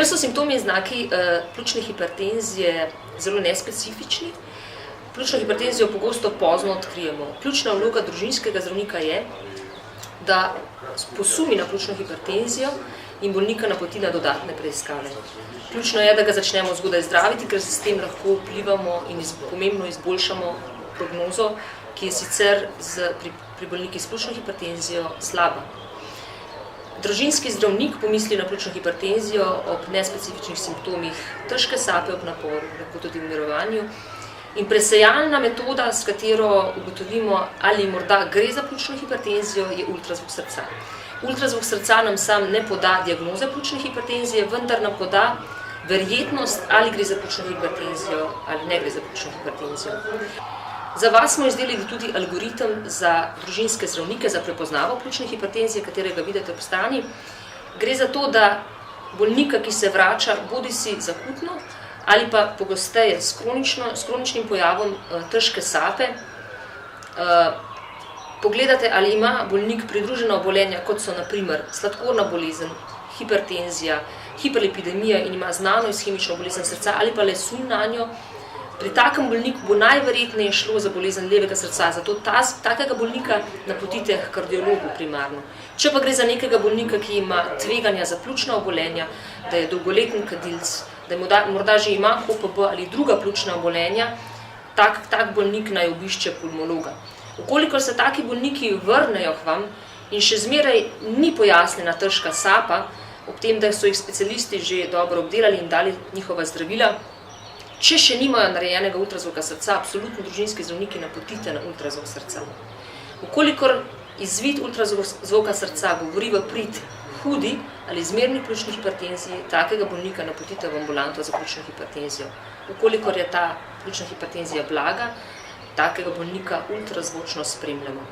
Ker so simptomi in znaki pljučne hipertenzije zelo nespecifični, pljučno hipertenzijo pogosto pozno odkrijemo. Ključna vloga družinskega zdravnika je, da posumi na pljučno hipertenzijo in bolnika napoti na dodatne preiskave. Ključno je, da ga začnemo zgodaj zdraviti, ker s tem lahko vplivamo in pomembno izboljšamo prognozo, ki je sicer pri bolnikih s pljučno hipertenzijo slaba. Družinski zdravnik pomisli na pljučno hipertenzijo ob nespecifičnih simptomih težke sape ob naporu, lahko tudi v mirovanju. In presejalna metoda, s katero ugotovimo, ali morda gre za pljučno hipertenzijo, je ultrazvok srca. Ultrazvok srca nam sam ne poda diagnoze pljučne hipertenzije, vendar nam poda verjetnost, ali gre za pljučno hipertenzijo ali ne gre za pljučno hipertenzijo. Za vas smo izdelali tudi algoritem za družinske zdravnike za prepoznavo pljučne hipertenzije, katerega vidite ob strani. Gre za to, da bolnika, ki se vrača bodisi z akutno ali pa pogosteje s kroničnim pojavom težke sape, pogledate, ali ima bolnik pridružena obolenja, kot so na primer sladkorna bolezen, hipertenzija, hiperlipidemija in ima znano ishemično bolezen srca ali pa le sum nanjo. Pri takem bolniku bo najverjetneje šlo za bolezen levega srca, zato takega bolnika napotite k kardiologu primarno. Če pa gre za nekega bolnika, ki ima tveganja za pljučna obolenja, da je dolgoletni kadilec, da morda že ima HOPB ali druga pljučna obolenja, tak bolnik naj obišče pulmologa. Ukolikor se taki bolniki vrnejo k vam in še zmeraj ni pojasnjena težka sapa, ob tem, da so jih specialisti že dobro obdelali in dali njihova zdravila, če še nimajo narejenega ultrazvoka srca, absolutno družinski zdravniki napotite na ultrazvok srca. Ukolikor izvid ultrazvoka srca govori v prid hudi ali zmerni pljučni hipertenziji, takega bolnika napotite v ambulanto za pljučno hipertenzijo. Ukolikor je ta pljučna hipertenzija blaga, takega bolnika ultrazvočno spremljamo.